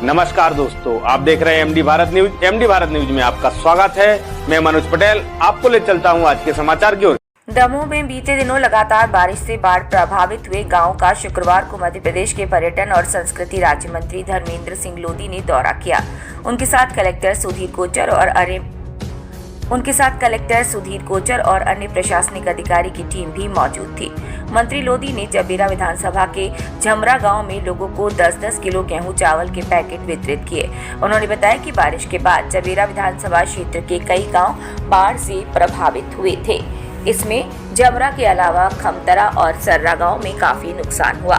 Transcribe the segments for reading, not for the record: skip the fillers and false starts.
नमस्कार दोस्तों, आप देख रहे हैं MD Bharat news. MD Bharat news में आपका स्वागत है। मैं मनोज पटेल आपको ले चलता हूं आज के समाचार की ओर। दमोह में बीते दिनों लगातार बारिश से बाढ़ प्रभावित हुए गांव का शुक्रवार को मध्य प्रदेश के पर्यटन और संस्कृति राज्य मंत्री धर्मेंद्र सिंह लोधी ने दौरा किया। उनके साथ कलेक्टर सुधीर कोचर और अन्य प्रशासनिक अधिकारी की टीम भी मौजूद थी। मंत्री लोधी ने चबेरा विधानसभा के झमरा गांव में लोगों को 10-10 किलो गेहूं चावल के पैकेट वितरित किए। उन्होंने बताया कि बारिश के बाद चबेरा विधानसभा क्षेत्र के कई गांव बाढ़ से प्रभावित हुए थे। इसमें झमरा के अलावा खमतरा और सर्रा गांव में काफी नुकसान हुआ।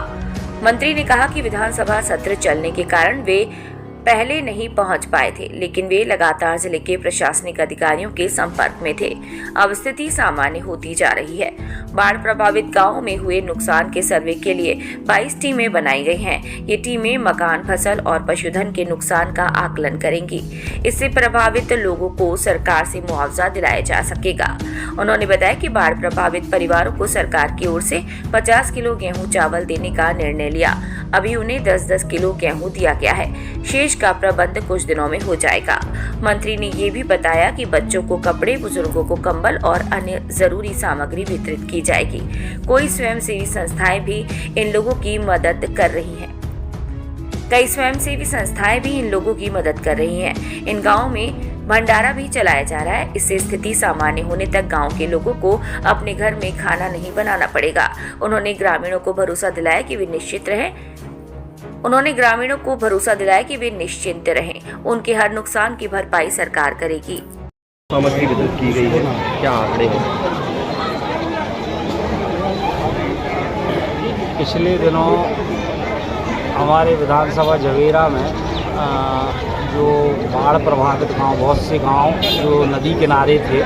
मंत्री ने कहा कि विधानसभा सत्र चलने के कारण वे पहले नहीं पहुंच पाए थे, लेकिन वे लगातार जिले के प्रशासनिक अधिकारियों के संपर्क में थे। अब स्थिति सामान्य होती जा रही है। बाढ़ प्रभावित गांवों में हुए नुकसान के सर्वे के लिए 22 टीमें बनाई गई हैं। ये टीमें मकान, फसल और पशुधन के नुकसान का आकलन करेंगी। इससे प्रभावित लोगों को सरकार से मुआवजा दिलाया जा सकेगा। उन्होंने बताया कि बाढ़ प्रभावित परिवारों को सरकार की ओर से 50 किलो गेहूं चावल देने का निर्णय लिया। अभी उन्हें 10-10 किलो गेहूं दिया गया है। शेष का प्रबंध कुछ दिनों में हो जाएगा। मंत्री ने ये भी बताया कि बच्चों को कपड़े, बुजुर्गों को कंबल और अन्य जरूरी सामग्री वितरित की जाएगी। कई स्वयंसेवी संस्थाएं भी इन लोगों की मदद कर रही हैं। इन गाँव में भंडारा भी चलाया जा रहा है। इससे स्थिति सामान्य होने तक गांव के लोगों को अपने घर में खाना नहीं बनाना पड़ेगा। उन्होंने ग्रामीणों को भरोसा दिलाया कि वे निश्चिंत रहें। उनके हर नुकसान की भरपाई सरकार करेगी। सामग्री वितरित की गई है, क्या आंकड़े हैं? पिछले दिनों हमारे विधानसभा जवेरा में जो बाढ़ प्रभावित गांव, बहुत से गांव जो नदी किनारे थे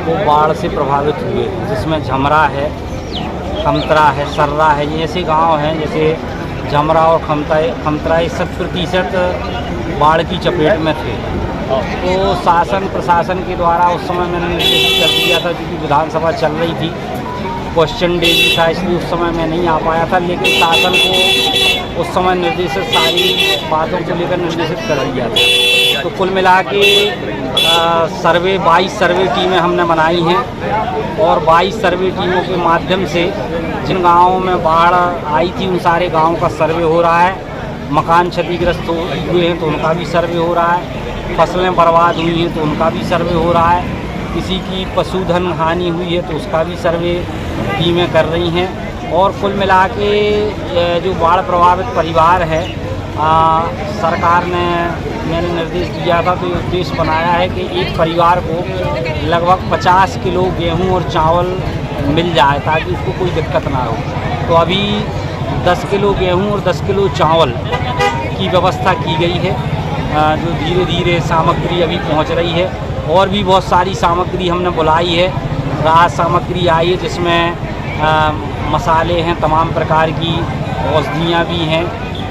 वो बाढ़ से प्रभावित हुए, जिसमें झमरा है, खमतरा है, सर्रा है। ये ऐसे गांव हैं जैसे झमरा और खमतरा 100% बाढ़ की चपेट में थे। तो शासन प्रशासन के द्वारा उस समय मैंने निर्देशित कर दिया था, क्योंकि विधानसभा चल रही थी, क्वेश्चन डे भी था, इसलिए उस समय मैं नहीं आ पाया था। लेकिन शासन को उस समय निर्देशित सारी बातों को लेकर निर्देशित कर दिया था। तो कुल मिला के 22 सर्वे टीमें हमने बनाई हैं और 22 सर्वे टीमों के माध्यम से जिन गाँवों में बाढ़ आई थी उन सारे गाँवों का सर्वे हो रहा है। मकान क्षतिग्रस्त हुए हैं तो उनका भी सर्वे हो रहा है। फसलें बर्बाद हुई हैं तो उनका भी सर्वे हो रहा है। किसी की पशुधन हानि हुई है तो उसका भी सर्वे टीमें कर रही हैं। और कुल मिला के जो बाढ़ प्रभावित परिवार है, सरकार ने मैंने निर्देश दिया था, तो उद्देश्य बनाया है कि एक परिवार को लगभग 50 किलो गेहूं और चावल मिल जाए, ताकि उसको कोई दिक्कत ना हो। तो अभी 10 किलो गेहूं और 10 किलो चावल की व्यवस्था की गई है, जो धीरे धीरे सामग्री अभी पहुंच रही है। और भी बहुत सारी सामग्री हमने बुलाई है, राहत सामग्री आई है, जिसमें मसाले हैं, तमाम प्रकार की औषधियाँ भी हैं।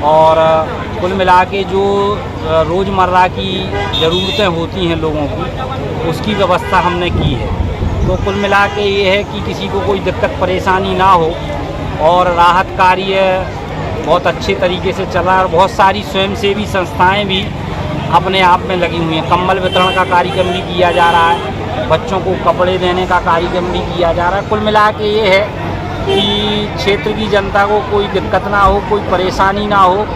और कुल मिला के जो रोज़मर्रा की ज़रूरतें होती हैं लोगों की, उसकी व्यवस्था हमने की है। तो कुल मिला के ये है कि किसी को कोई दिक्कत परेशानी ना हो, और राहत कार्य बहुत अच्छे तरीके से चल रहा है। और बहुत सारी स्वयंसेवी संस्थाएं भी अपने आप में लगी हुई हैं। कंबल वितरण का कार्यक्रम भी किया जा रहा है, बच्चों को कपड़े देने का कार्यक्रम भी किया जा रहा है। कुल मिला के ये है कि क्षेत्र की जनता को कोई दिक्कत ना हो, कोई परेशानी ना हो,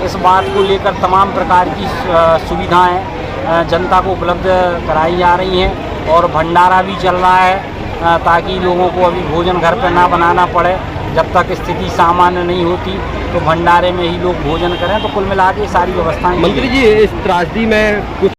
इस बात को लेकर तमाम प्रकार की सुविधाएं जनता को उपलब्ध कराई जा रही हैं। और भंडारा भी चल रहा है, ताकि लोगों को अभी भोजन घर पर ना बनाना पड़े। जब तक स्थिति सामान्य नहीं होती तो भंडारे में ही लोग भोजन करें। तो कुल मिला के सारी व्यवस्थाएं। मंत्री जी, इस त्रासदी में कुछ